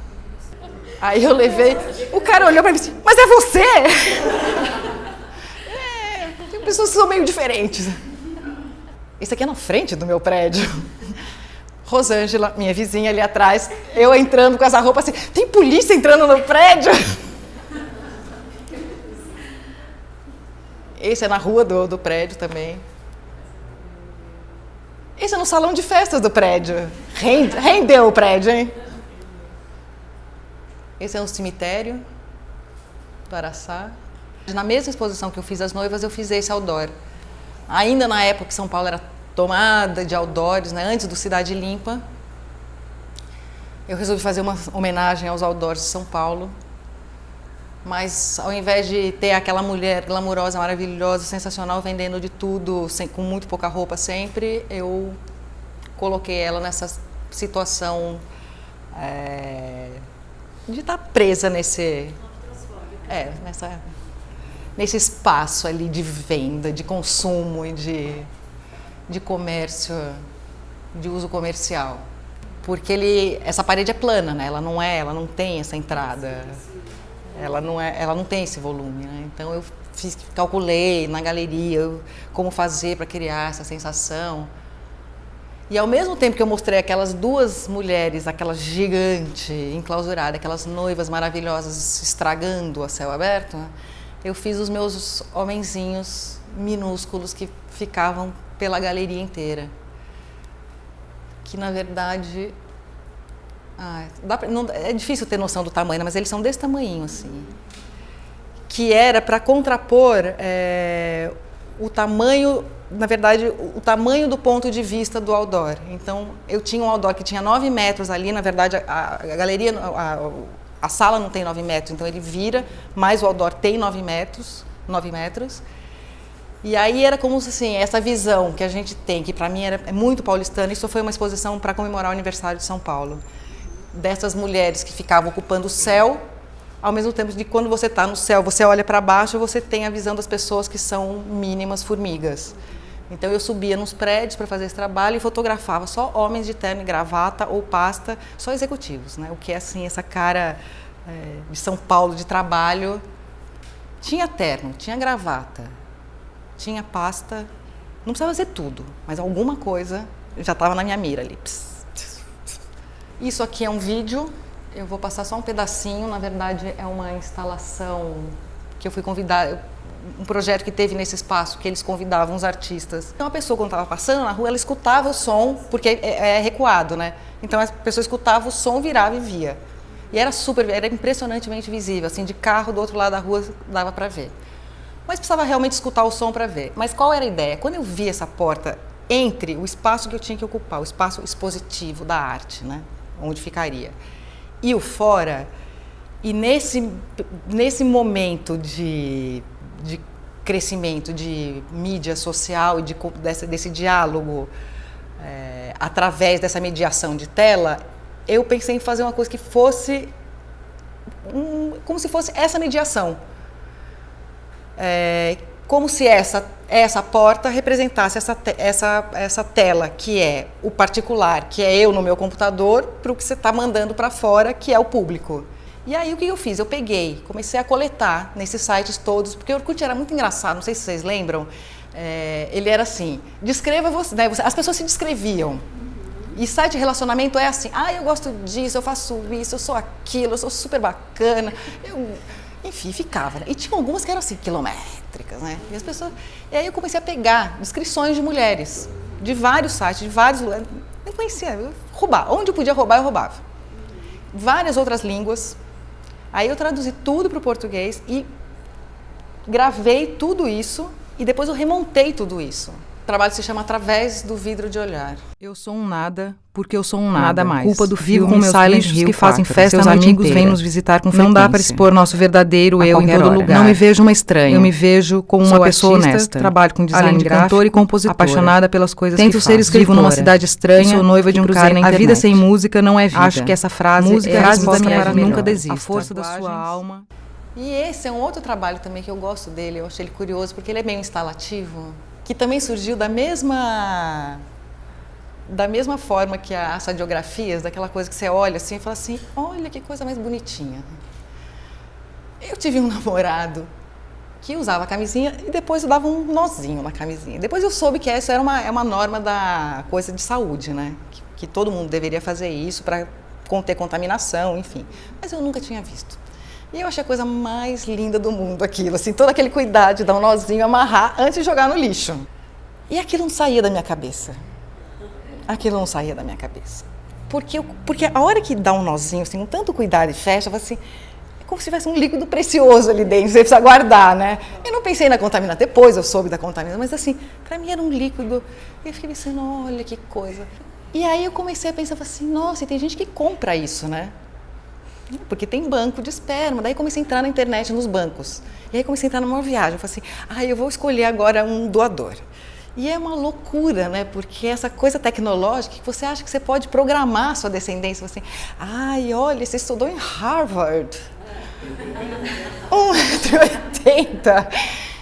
Aí eu levei, o cara olhou pra mim e disse, mas é você? Tem pessoas que são meio diferentes. Isso aqui é na frente do meu prédio. Rosângela, minha vizinha ali atrás, eu entrando com essa roupa assim, tem polícia entrando no prédio? Esse é na rua do prédio também. Esse é no salão de festas do prédio. Rendeu o prédio, hein? Esse é um cemitério do Araçá. Na mesma exposição que eu fiz as noivas, eu fiz esse outdoor. Ainda na época que São Paulo era tomada de outdoors, né, antes do Cidade Limpa, eu resolvi fazer uma homenagem aos outdoors de São Paulo. Mas ao invés de ter aquela mulher glamurosa, maravilhosa, sensacional, vendendo de tudo, com muito pouca roupa sempre, eu coloquei ela nessa situação de estar presa nesse espaço ali de venda, de consumo e de comércio, de uso comercial. Porque essa parede é plana, né? Ela não tem essa entrada, ela não tem esse volume, né? Então eu calculei na galeria como fazer para criar essa sensação. E ao mesmo tempo que eu mostrei aquelas duas mulheres, aquela gigante enclausurada, aquelas noivas maravilhosas estragando a céu aberto, né? Eu fiz os meus homenzinhos minúsculos que ficavam pela galeria inteira. Que na verdade... é difícil ter noção do tamanho, mas eles são desse tamanhinho, assim. Que era para contrapor o tamanho, na verdade, o tamanho do ponto de vista do outdoor. Então, eu tinha um outdoor que tinha 9 metros ali, na verdade, a galeria... A sala não tem 9 metros, então ele vira, mas o outdoor tem 9 metros. E aí era como assim, essa visão que a gente tem, que para mim é muito paulistana, isso foi uma exposição para comemorar o aniversário de São Paulo. Dessas mulheres que ficavam ocupando o céu, ao mesmo tempo de quando você está no céu, você olha para baixo, você tem a visão das pessoas que são mínimas formigas. Então eu subia nos prédios para fazer esse trabalho e fotografava só homens de terno e gravata ou pasta, só executivos, né? O que é assim, essa cara de São Paulo de trabalho. Tinha terno, tinha gravata, tinha pasta, não precisava fazer tudo, mas alguma coisa já estava na minha mira ali. Isso aqui é um vídeo, eu vou passar só um pedacinho, na verdade é uma instalação que eu fui convidada, um projeto que teve nesse espaço, que eles convidavam os artistas. Então a pessoa, quando estava passando na rua, ela escutava o som, porque é recuado, né? Então a pessoa escutava o som, virava e via. E era impressionantemente visível, assim, de carro do outro lado da rua dava para ver. Mas precisava realmente escutar o som para ver. Mas qual era a ideia? Quando eu vi essa porta entre o espaço que eu tinha que ocupar, o espaço expositivo da arte, né? Onde ficaria, e o fora, e nesse momento de crescimento de mídia social e desse diálogo através dessa mediação de tela, eu pensei em fazer uma coisa que fosse como se fosse essa mediação, como se essa porta representasse essa tela, que é o particular, que é eu no meu computador, para o que você está mandando para fora, que é o público. E aí o que eu fiz? Eu peguei, comecei a coletar nesses sites todos, porque o Orkut era muito engraçado, não sei se vocês lembram, ele era assim, descreva você, né? As pessoas se descreviam. E site de relacionamento é assim, eu gosto disso, eu faço isso, eu sou aquilo, eu sou super bacana, enfim, ficava, né? E tinha algumas que eram assim, quilométricas, né? E aí eu comecei a pegar descrições de mulheres, de vários sites, de vários lugares, eu conhecia, roubar, onde eu podia roubar, eu roubava. Várias outras línguas, aí eu traduzi tudo para o português e gravei tudo isso e depois eu remontei tudo isso. O trabalho se chama Através do Vidro de Olhar. Eu sou um nada, porque eu sou um nada mais. Culpa do Vivo filme com meus Silent filhos Hill que fazem 4. festa, Seus a noite amigos inteira. vêm nos visitar com frequência. Não dá para expor nosso verdadeiro eu em todo lugar. Não me vejo uma estranha. Eu me vejo como uma Sou pessoa artista, honesta. trabalho com design além de gráfico, cantora e compositora. apaixonada pelas coisas Tento que ser faço. escritora. Vivo numa cidade estranha. Sou noiva de um e cara na A vida internet. sem música não é vida. Acho que essa frase música é a frase da resposta minha para vida. nunca desista. A força da sua alma. E esse é um outro trabalho também que eu gosto dele, eu achei ele curioso, porque ele é meio instalativo, que também surgiu da mesma forma que as radiografias, daquela coisa que você olha assim e fala assim, olha que coisa mais bonitinha. Eu tive um namorado que usava a camisinha e depois eu dava um nozinho na camisinha. Depois eu soube que essa era uma norma da coisa de saúde, né? Que todo mundo deveria fazer isso para conter contaminação, enfim. Mas eu nunca tinha visto. E eu achei a coisa mais linda do mundo aquilo, assim, todo aquele cuidado de dar um nozinho, amarrar antes de jogar no lixo. E aquilo não saía da minha cabeça. Aquilo não saía da minha cabeça. Porque a hora que dá um nozinho, assim, com tanto cuidado e fecha, assim, é como se tivesse um líquido precioso ali dentro, você precisa guardar, né? Eu não pensei na contaminação, depois eu soube da contaminação, mas assim, para mim era um líquido. E eu fiquei pensando, olha que coisa. E aí eu comecei a pensar assim, nossa, e tem gente que compra isso, né? Porque tem banco de esperma. Daí comecei a entrar na internet, nos bancos. E aí comecei a entrar numa viagem. Eu falei assim, eu vou escolher agora um doador. E é uma loucura, né? Porque essa coisa tecnológica que você acha que você pode programar a sua descendência. Assim, olha, você estudou em Harvard. 1,80 m.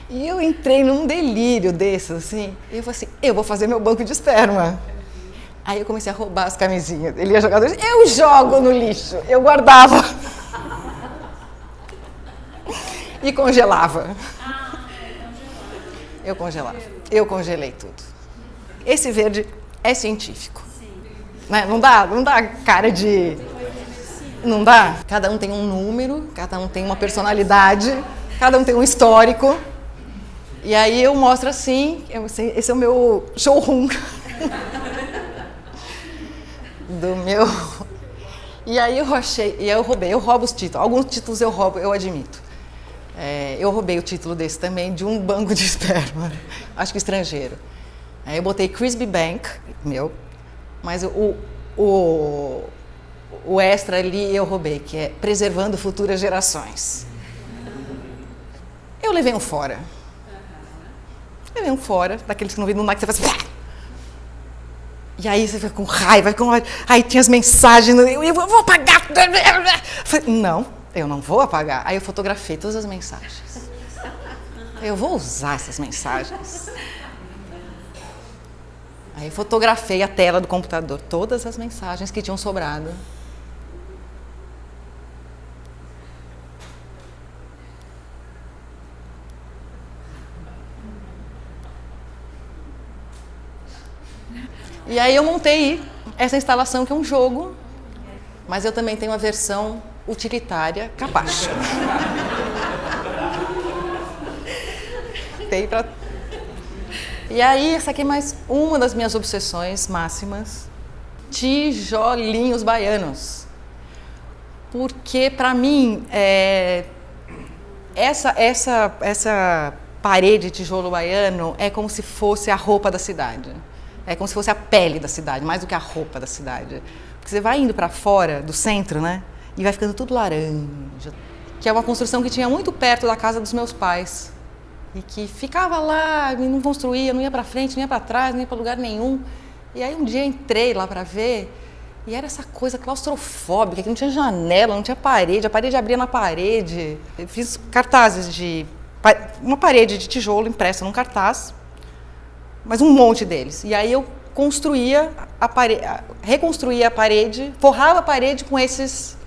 E eu entrei num delírio desses, assim. E eu falei assim, eu vou fazer meu banco de esperma. Aí eu comecei a roubar as camisinhas. Ele ia jogar, eu jogo no lixo. Eu guardava. E congelava. Eu congelava. Eu congelei tudo. Esse verde é científico. Né? Não dá cara de... Não dá? Cada um tem um número, cada um tem uma personalidade, cada um tem um histórico. E aí eu mostro assim, esse é o meu showroom. Do meu... E aí eu roubo os títulos. Alguns títulos eu roubo, eu admito. Eu roubei o título desse também de um banco de esperma, acho que estrangeiro. Aí eu botei Crisby Bank, meu, mas o extra ali eu roubei, que é Preservando Futuras Gerações. Eu levei um fora. Daqueles que não vêm no mar, que você faz assim... E aí você fica com raiva, aí tinha as mensagens, eu vou apagar. Não, eu não vou apagar. Aí eu fotografei todas as mensagens. Eu vou usar essas mensagens. Aí eu fotografei a tela do computador, todas as mensagens que tinham sobrado. E aí eu montei essa instalação que é um jogo, mas eu também tenho a versão utilitária capacha. E aí essa aqui é mais uma das minhas obsessões máximas, tijolinhos baianos. Porque para mim essa parede de tijolo baiano é como se fosse a roupa da cidade. É como se fosse a pele da cidade, mais do que a roupa da cidade. Porque você vai indo para fora do centro, né? E vai ficando tudo laranja. Que é uma construção que tinha muito perto da casa dos meus pais. E que ficava lá, e não construía, não ia para frente, não ia para trás, não ia para lugar nenhum. E aí um dia entrei lá para ver, e era essa coisa claustrofóbica, que não tinha janela, não tinha parede, a parede abria na parede. Eu fiz cartazes de uma parede de tijolo impressa num cartaz, mas um monte deles. E aí eu construía a parede, reconstruía a parede, forrava a parede com esses...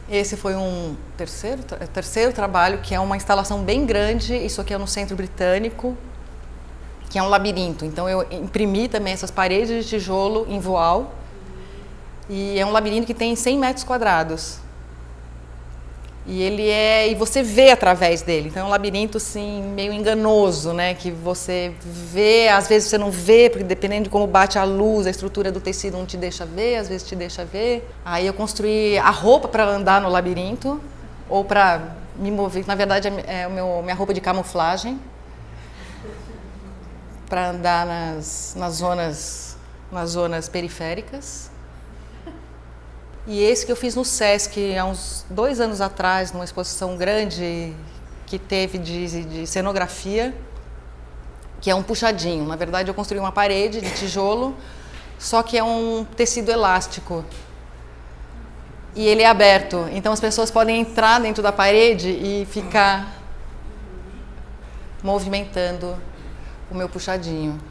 Esse foi um terceiro trabalho, que é uma instalação bem grande. Isso aqui é no Centro Britânico, que é um labirinto. Então eu imprimi também essas paredes de tijolo em voal. E é um labirinto que tem 100 metros quadrados. E você vê através dele. Então é um labirinto assim meio enganoso, né? Que você vê, às vezes você não vê, porque dependendo de como bate a luz, a estrutura do tecido não te deixa ver, às vezes te deixa ver. Aí eu construí a roupa para andar no labirinto ou para me mover. Na verdade é minha roupa de camuflagem para andar nas zonas periféricas. E esse que eu fiz no Sesc há uns 2 anos atrás, numa exposição grande que teve de cenografia, que é um puxadinho. Na verdade, eu construí uma parede de tijolo, só que é um tecido elástico. E ele é aberto, então as pessoas podem entrar dentro da parede e ficar movimentando o meu puxadinho.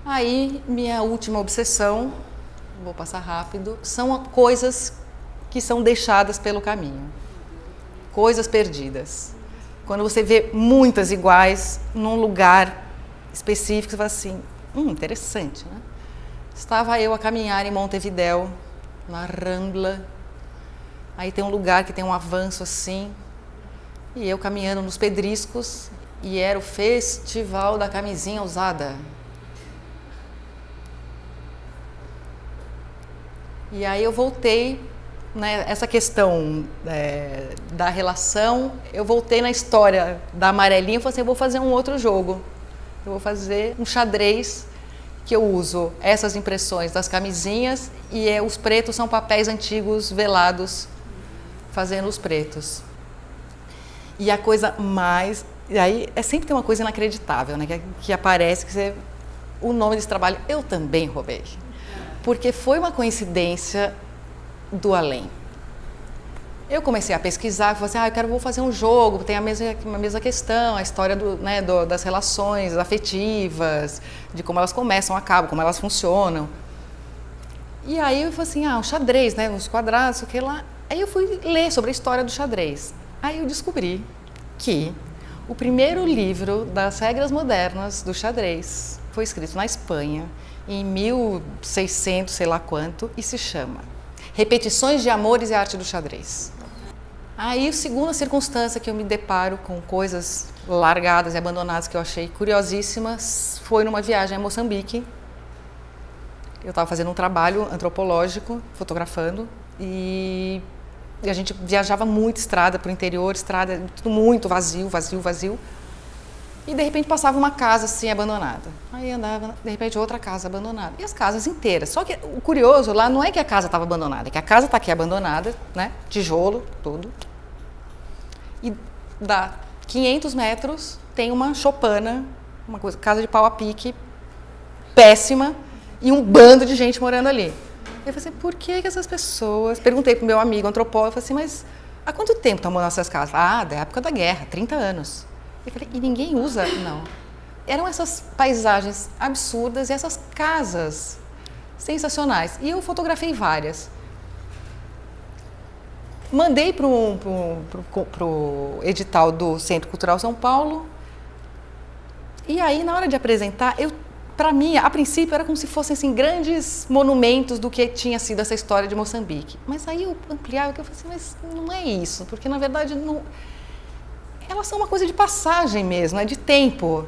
Aí, minha última obsessão, vou passar rápido, são coisas que são deixadas pelo caminho. Coisas perdidas. Quando você vê muitas iguais num lugar específico, você fala assim, interessante, né? Estava eu a caminhar em Montevidéu, na Rambla. Aí tem um lugar que tem um avanço assim, e eu caminhando nos pedriscos, e era o Festival da Camisinha Usada. E aí eu voltei, né, essa questão da relação, eu voltei na história da amarelinha e falei assim, eu vou fazer um outro jogo. Eu vou fazer um xadrez que eu uso essas impressões das camisinhas e os pretos são papéis antigos velados, fazendo os pretos. E a coisa mais... E aí sempre tem uma coisa inacreditável, né, que aparece, o nome desse trabalho eu também roubei. Porque foi uma coincidência do além. Eu comecei a pesquisar, falei assim, vou fazer um jogo, tem a mesma questão, a história das relações afetivas, de como elas começam, acabam, como elas funcionam. E aí eu falei assim, o xadrez, né, os quadrados, o que lá. Aí eu fui ler sobre a história do xadrez. Aí eu descobri que o primeiro livro das regras modernas do xadrez foi escrito na Espanha, em 1600, sei lá quanto, e se chama Repetições de Amores e a Arte do Xadrez. Aí, a segunda circunstância que eu me deparo com coisas largadas e abandonadas que eu achei curiosíssimas foi numa viagem a Moçambique. Eu estava fazendo um trabalho antropológico, fotografando, e a gente viajava muito estrada para o interior, estrada tudo muito vazio. E de repente passava uma casa assim abandonada. Aí andava, de repente outra casa abandonada. E as casas inteiras. Só que o curioso lá não é que a casa estava abandonada, é que a casa está aqui abandonada, né? Tijolo, tudo. E dá 500 metros, tem uma choupana, uma coisa, casa de pau a pique, péssima, e um bando de gente morando ali. Eu falei assim, por que essas pessoas... Perguntei para o meu amigo antropólogo, falei assim, mas há quanto tempo estão morando nessas casas? Da época da guerra, 30 anos. Eu falei, e ninguém usa? Não. Eram essas paisagens absurdas e essas casas sensacionais. E eu fotografei várias. Mandei para o edital do Centro Cultural São Paulo. E aí, na hora de apresentar, para mim, a princípio, era como se fossem assim, grandes monumentos do que tinha sido essa história de Moçambique. Mas aí eu ampliava e eu falei assim, mas não é isso, porque na verdade não... Elas são uma coisa de passagem mesmo, de tempo.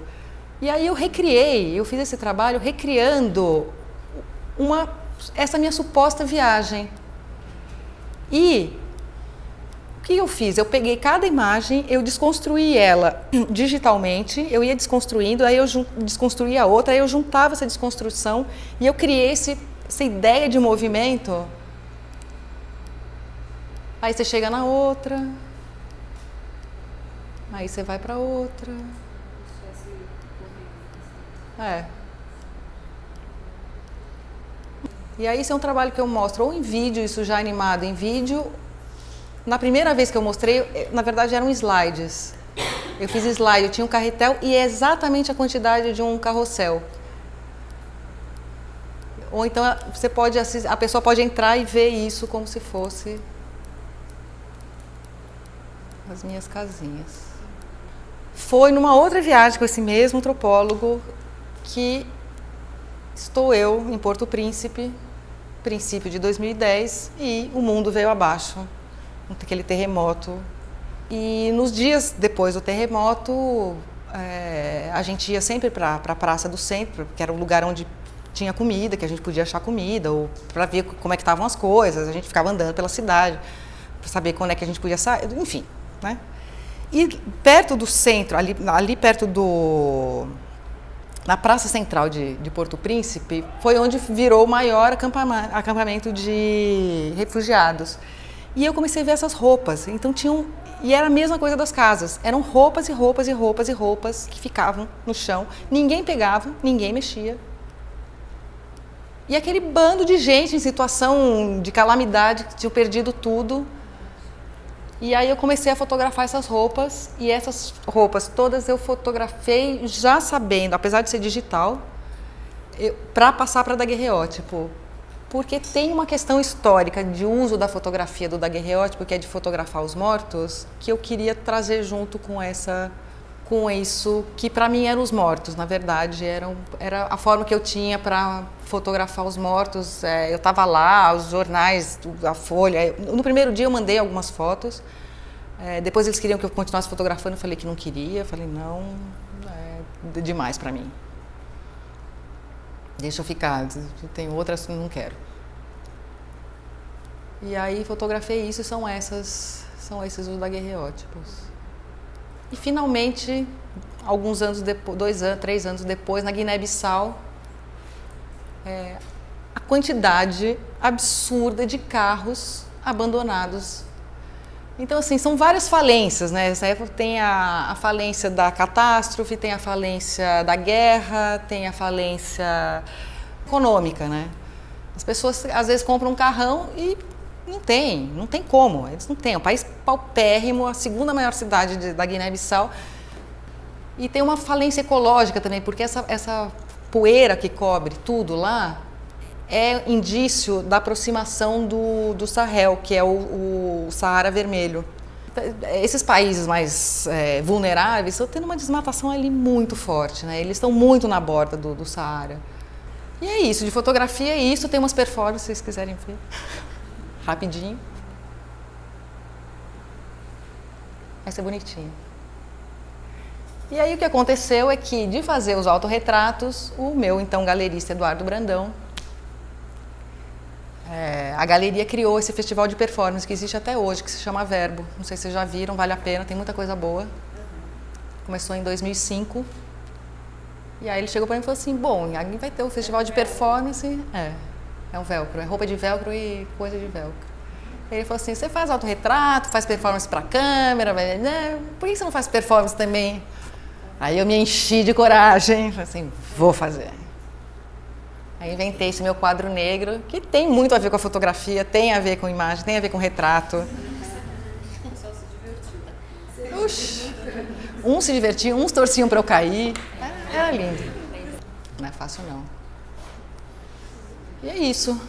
E aí eu fiz esse trabalho recriando essa minha suposta viagem. E o que eu fiz? Eu peguei cada imagem, eu desconstruí ela digitalmente, eu ia desconstruindo, aí eu desconstruía a outra, aí eu juntava essa desconstrução e eu criei essa ideia de movimento. Aí você chega na outra... Aí você vai para outra. E aí esse é um trabalho que eu mostro ou em vídeo, isso já animado em vídeo, Na primeira vez que eu mostrei, na verdade eram slides. Eu fiz slide, eu tinha um carretel e é exatamente a quantidade de um carrossel. Ou então você pode a pessoa pode entrar e ver isso como se fosse as minhas casinhas. Foi numa outra viagem com esse mesmo antropólogo que estou eu em Porto Príncipe, princípio de 2010, e o mundo veio abaixo, aquele terremoto. E nos dias depois do terremoto, a gente ia sempre para a Praça do Centro, que era o lugar onde tinha comida, que a gente podia achar comida, ou para ver como é que estavam as coisas. A gente ficava andando pela cidade para saber quando é que a gente podia sair, enfim, né? E perto do centro, ali perto na Praça Central de Porto Príncipe, foi onde virou o maior acampamento de refugiados. E eu comecei a ver essas roupas, então e era a mesma coisa das casas, eram roupas e roupas e roupas e roupas que ficavam no chão, ninguém pegava, ninguém mexia. E aquele bando de gente em situação de calamidade, que tinham perdido tudo. E aí eu comecei a fotografar essas roupas, e essas roupas todas eu fotografei já sabendo, apesar de ser digital, para passar para daguerreótipo. Porque tem uma questão histórica de uso da fotografia do daguerreótipo, que é de fotografar os mortos, que eu queria trazer junto com isso, que para mim eram os mortos, na verdade, era a forma que eu tinha para fotografar os mortos. Eu estava lá, os jornais, a Folha. No primeiro dia eu mandei algumas fotos, depois eles queriam que eu continuasse fotografando, eu falei que não queria, eu falei não, é demais para mim. Deixa eu ficar, tem outras que não quero. E aí fotografei isso, e são esses os daguerreótipos. E finalmente, alguns anos depois, 2 anos, 3 anos depois, na Guiné-Bissau, a quantidade absurda de carros abandonados. Então, assim, são várias falências, né? Essa época tem a falência da catástrofe, tem a falência da guerra, tem a falência econômica, né? As pessoas, às vezes, compram um carrão e não tem como, eles não têm. É um país paupérrimo, a segunda maior cidade da Guiné-Bissau. E tem uma falência ecológica também, porque essa poeira que cobre tudo lá é indício da aproximação do Sahel, que é o Saara Vermelho. Esses países mais vulneráveis estão tendo uma desmatação ali muito forte, né? Eles estão muito na borda do Saara. E é isso, de fotografia é isso, tem umas performances, se vocês quiserem ver, rapidinho. Vai ser bonitinho. E aí o que aconteceu é que, de fazer os autorretratos, o meu então galerista Eduardo Brandão, a galeria criou esse festival de performance que existe até hoje, que se chama Verbo. Não sei se vocês já viram, vale a pena, tem muita coisa boa. Começou em 2005. E aí ele chegou para mim e falou assim, bom, aí vai ter o festival de performance, é um velcro, é roupa de velcro e coisa de velcro. Ele falou assim, você faz autorretrato, faz performance para câmera, por que você não faz performance também? Aí eu me enchi de coragem, falei assim, vou fazer. Aí inventei esse meu quadro negro, que tem muito a ver com a fotografia, tem a ver com imagem, tem a ver com retrato. Só se divertiu. Uxi. Uns se divertiam, uns torciam para eu cair. Era lindo. Não é fácil, não. E é isso.